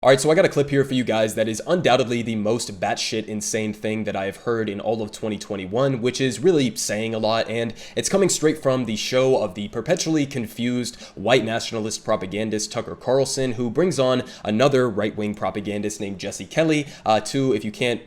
All right, so I got a clip here for you guys that is undoubtedly the most batshit insane thing that I have heard in all of 2021, which is really saying a lot, and it's coming straight from the show of the perpetually confused white nationalist propagandist Tucker Carlson, who brings on another right-wing propagandist named Jesse Kelly to, if you can't,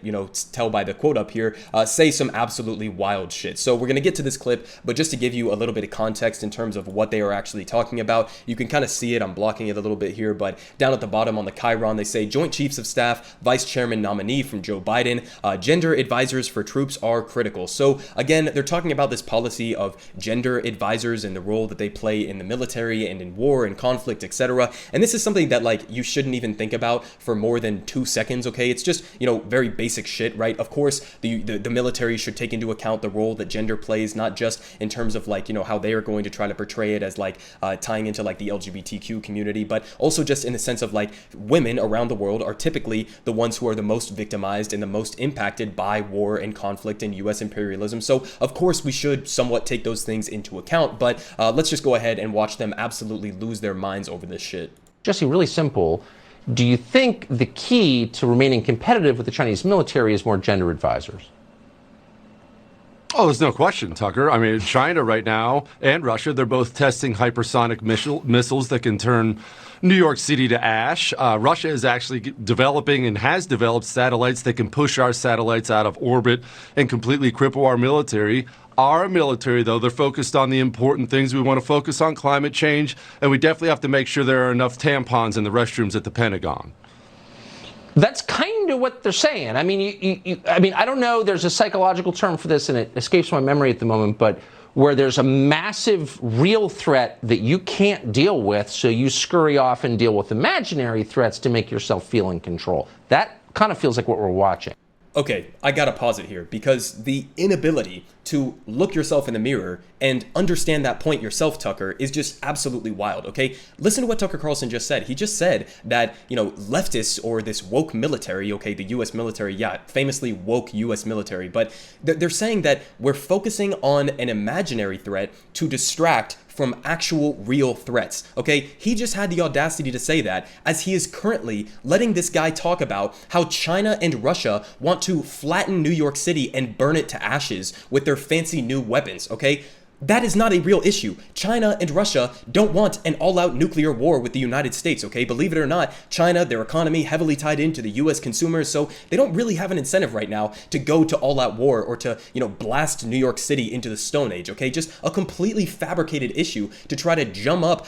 tell by the quote up here, say some absolutely wild shit. So we're gonna get to this clip, but just to give you a little bit of context in terms of what they are actually talking about, you can kind of see it. I'm blocking it a little bit here, but down at the bottom on the Chiron, they say Joint Chiefs of Staff, Vice Chairman nominee from Joe Biden, gender advisors for troops are critical. So again, they're talking about this policy of gender advisors and the role that they play in the military and in war and conflict, etc. And this is something that you shouldn't even think about for more than 2 seconds, okay? It's just, very basic shit, right? Of course, the military should take into account the role that gender plays, not just in terms of how they are going to try to portray it as tying into the LGBTQ community, but also just in the sense of women around the world are typically the ones who are the most victimized and the most impacted by war and conflict and U.S. imperialism. So of course we should somewhat take those things into account, but let's just go ahead and watch them absolutely lose their minds over this shit. Jesse, really simple. Do you think the key to remaining competitive with the Chinese military is more gender advisors? Oh, there's no question, Tucker. I mean, China right now and Russia, they're both testing hypersonic missiles that can turn New York City to ash. Russia is actually developing and has developed satellites that can push our satellites out of orbit and completely cripple our military. Our military, though, they're focused on the important things. We want to focus on climate change, and we definitely have to make sure there are enough tampons in the restrooms at the Pentagon. That's kind of what they're saying. I mean, I don't know. There's a psychological term for this, and it escapes my memory at the moment, but where there's a massive real threat that you can't deal with, so you scurry off and deal with imaginary threats to make yourself feel in control. That kind of feels like what we're watching. Okay, I gotta pause it here because the inability to look yourself in the mirror and understand that point yourself, Tucker, is just absolutely wild, okay? Listen to what Tucker Carlson just said. He just said that, leftists or this woke military, okay, the U.S. military, yeah, famously woke U.S. military, but they're saying that we're focusing on an imaginary threat to distract from actual real threats, okay? He just had the audacity to say that as he is currently letting this guy talk about how China and Russia want to flatten New York City and burn it to ashes with their fancy new weapons, okay? That is not a real issue. China and Russia don't want an all-out nuclear war with the United States, okay? Believe it or not, China, their economy heavily tied into the U.S. consumers, so they don't really have an incentive right now to go to all-out war or to, blast New York City into the Stone Age, okay? Just a completely fabricated issue to try to drum up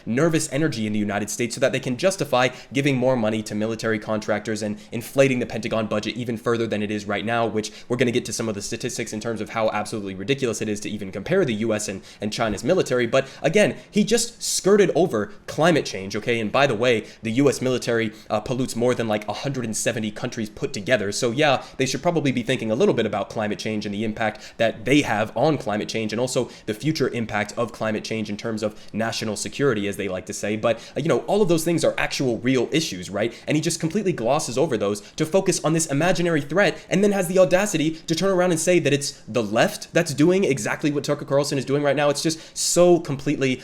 nervous energy in the United States so that they can justify giving more money to military contractors and inflating the Pentagon budget even further than it is right now, which we're going to get to some of the statistics in terms of how absolutely ridiculous it is to even compare the US and China's military. But again, he just skirted over climate change, okay? And by the way, the US military pollutes more than 170 countries put together. So yeah, they should probably be thinking a little bit about climate change and the impact that they have on climate change and also the future impact of climate change in terms of national security, as they like to say. But, all of those things are actual real issues, right? And he just completely glosses over those to focus on this imaginary threat and then has the audacity to turn around and say that it's the left that's doing exactly what Tucker Carlson is doing right now. It's just so completely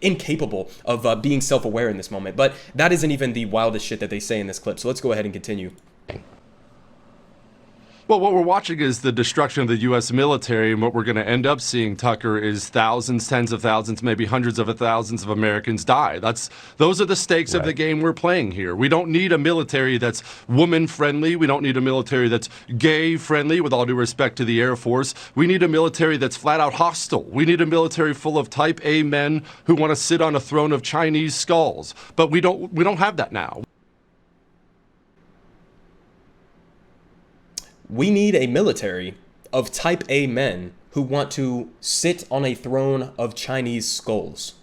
incapable of being self-aware in this moment. But that isn't even the wildest shit that they say in this clip. So let's go ahead and continue. Well, what we're watching is the destruction of the U.S. military, and what we're going to end up seeing, Tucker, is thousands, tens of thousands, maybe hundreds of thousands of Americans die. Those are the stakes of the game we're playing here. We don't need a military that's woman-friendly. We don't need a military that's gay-friendly, with all due respect to the Air Force. We need a military that's flat-out hostile. We need a military full of Type A men who want to sit on a throne of Chinese skulls. But we don't have that now. We need a military of Type A men who want to sit on a throne of Chinese skulls.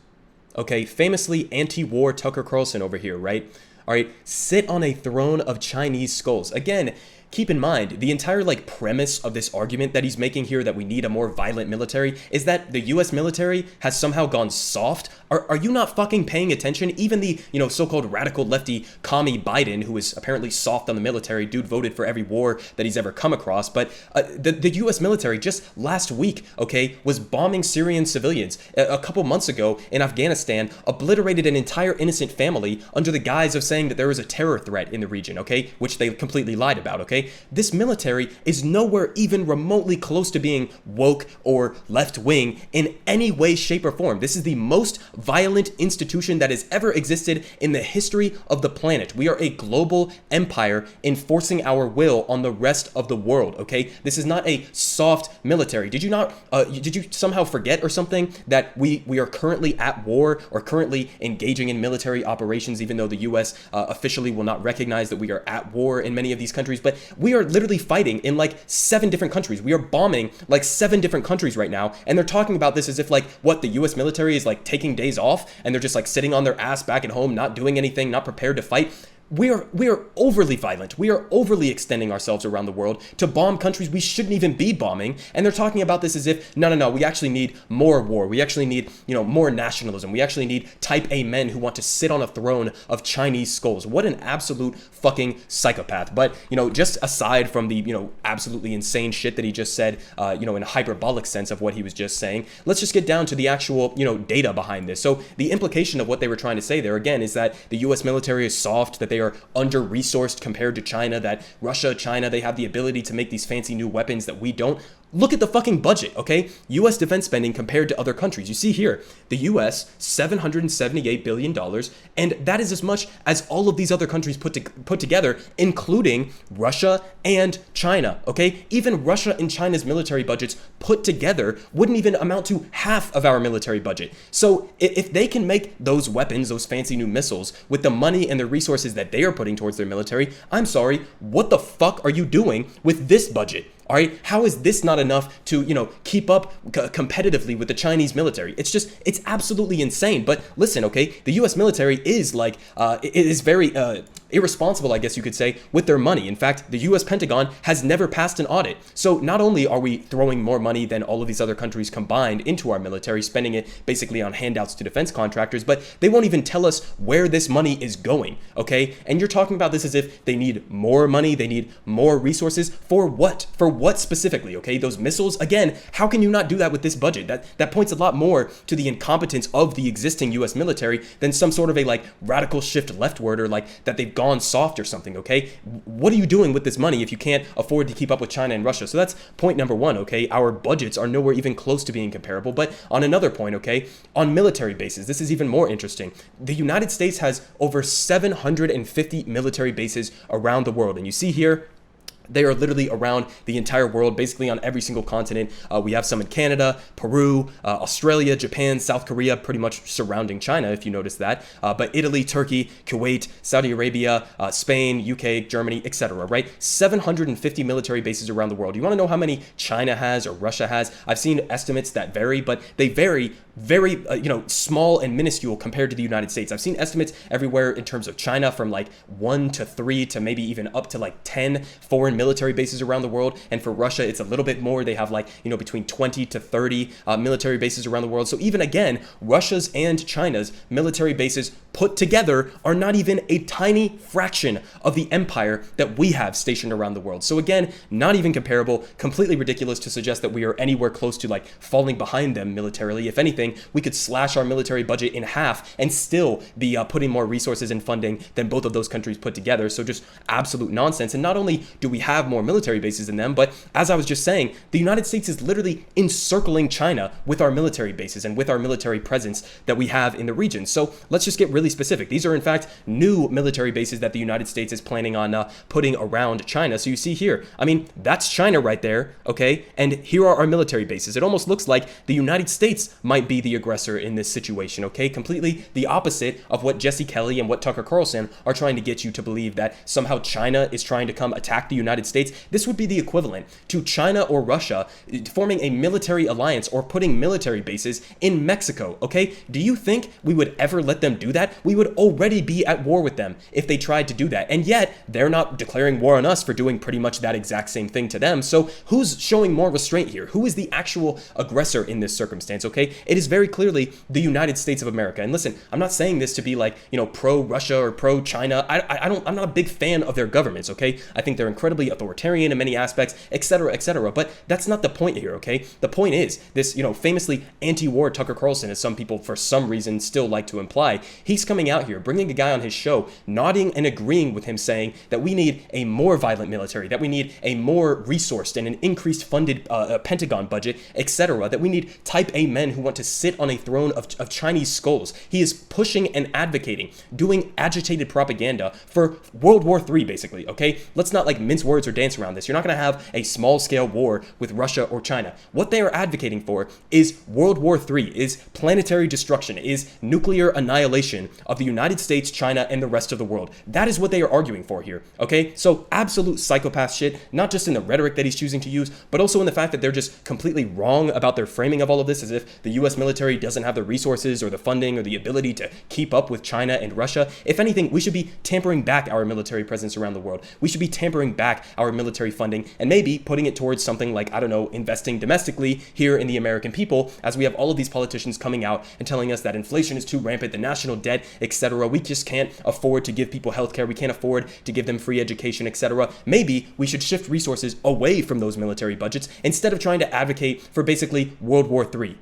Okay, famously anti-war Tucker Carlson over here, right? All right, sit on a throne of Chinese skulls. Again, keep in mind, the entire like premise of this argument that he's making here, that we need a more violent military, is that the US military has somehow gone soft. Are you not fucking paying attention? Even the, so-called radical lefty commie Biden, who is apparently soft on the military, dude voted for every war that he's ever come across, but the US military just last week, okay, was bombing Syrian civilians. A couple months ago in Afghanistan, obliterated an entire innocent family under the guise of saying that there was a terror threat in the region, okay, which they completely lied about, okay? This military is nowhere even remotely close to being woke or left-wing in any way, shape, or form. This is the most violent institution that has ever existed in the history of the planet. We are a global empire enforcing our will on the rest of the world, okay? This is not a soft military. Did you somehow forget or something that we are currently at war or currently engaging in military operations, even though the US officially will not recognize that we are at war in many of these countries, but we are literally fighting in like 7 different countries. We are bombing like 7 different countries right now, and they're talking about this as if like, what, the US military is like taking days off and they're just like sitting on their ass back at home, not doing anything, not prepared to fight. We are overly violent. We are overly extending ourselves around the world to bomb countries we shouldn't even be bombing. And they're talking about this as if, no, we actually need more war. We actually need, more nationalism. We actually need type A men who want to sit on a throne of Chinese skulls. What an absolute fucking psychopath. But, just aside from the, absolutely insane shit that he just said, in a hyperbolic sense of what he was just saying, let's just get down to the actual, data behind this. So the implication of what they were trying to say there, again, is that the US military is soft, that they are under-resourced compared to China, that Russia, China, they have the ability to make these fancy new weapons that we don't. Look at the fucking budget, okay? US defense spending compared to other countries. You see here, the US, $778 billion, and that is as much as all of these other countries put together, including Russia and China, okay? Even Russia and China's military budgets put together wouldn't even amount to half of our military budget. So if they can make those weapons, those fancy new missiles, with the money and the resources that they are putting towards their military, I'm sorry, what the fuck are you doing with this budget? All right, how is this not enough to, keep up competitively with the Chinese military? It's absolutely insane. But listen, okay, the US military is it is very irresponsible, I guess you could say, with their money. In fact, the US Pentagon has never passed an audit. So not only are we throwing more money than all of these other countries combined into our military, spending it basically on handouts to defense contractors, but they won't even tell us where this money is going, okay? And you're talking about this as if they need more money, they need more resources. For what? For what specifically, okay? Those missiles, again, how can you not do that with this budget? That points a lot more to the incompetence of the existing US military than some sort of a radical shift leftward, or that they've gone soft or something, okay? What are you doing with this money if you can't afford to keep up with China and Russia? So that's point number one, okay? Our budgets are nowhere even close to being comparable. But on another point, okay, on military bases, this is even more interesting. The United States has over 750 military bases around the world. And you see here, they are literally around the entire world, basically on every single continent. We have some in Canada, Peru, Australia, Japan, South Korea, pretty much surrounding China, if you notice that. But Italy, Turkey, Kuwait, Saudi Arabia, Spain, UK, Germany, etc., right? 750 military bases around the world. You want to know how many China has or Russia has? I've seen estimates that vary, but they vary very, small and minuscule compared to the United States. I've seen estimates everywhere in terms of China from 1 to 3 to maybe even up to 10 foreign military bases around the world. And for Russia, it's a little bit more. They have between 20 to 30 military bases around the world. So even again, Russia's and China's military bases put together are not even a tiny fraction of the empire that we have stationed around the world. So again, not even comparable, completely ridiculous to suggest that we are anywhere close to falling behind them militarily. If anything, we could slash our military budget in half and still be putting more resources and funding than both of those countries put together. So just absolute nonsense. And not only do we have more military bases than them, but as I was just saying, the United States is literally encircling China with our military bases and with our military presence that we have in the region. So let's just get really specific. These are in fact new military bases that the United States is planning on putting around China. So you see here, that's China right there, okay? And here are our military bases. It almost looks like the United States might be the aggressor in this situation, okay? Completely the opposite of what Jesse Kelly and what Tucker Carlson are trying to get you to believe, that somehow China is trying to come attack the United United States, this would be the equivalent to China or Russia forming a military alliance or putting military bases in Mexico, okay? Do you think we would ever let them do that? We would already be at war with them if they tried to do that. And yet, they're not declaring war on us for doing pretty much that exact same thing to them. So who's showing more restraint here? Who is the actual aggressor in this circumstance, okay? It is very clearly the United States of America. And listen, I'm not saying this to be like, pro-Russia or pro-China. I'm not a big fan of their governments, okay? I think they're incredibly authoritarian in many aspects, etc., etc. But that's not the point here, okay? The point is this, famously anti-war Tucker Carlson, as some people for some reason still like to imply, he's coming out here, bringing a guy on his show, nodding and agreeing with him, saying that we need a more violent military, that we need a more resourced and an increased funded Pentagon budget, etc., that we need type A men who want to sit on a throne of Chinese skulls. He is pushing and advocating, doing agitated propaganda for World War III, basically, okay? Let's not mince words or dance around this. You're not going to have a small-scale war with Russia or China. What they are advocating for is World War III, is planetary destruction, is nuclear annihilation of the United States, China, and the rest of the world. That is what they are arguing for here, okay? So absolute psychopath shit, not just in the rhetoric that he's choosing to use, but also in the fact that they're just completely wrong about their framing of all of this, as if the US military doesn't have the resources or the funding or the ability to keep up with China and Russia. If anything, we should be tampering back our military presence around the world. We should be tampering back our military funding and maybe putting it towards something like, I don't know, investing domestically here in the American people, as we have all of these politicians coming out and telling us that inflation is too rampant, the national debt, etc. We just can't afford to give people healthcare. We can't afford to give them free education, etc. Maybe we should shift resources away from those military budgets instead of trying to advocate for basically World War III.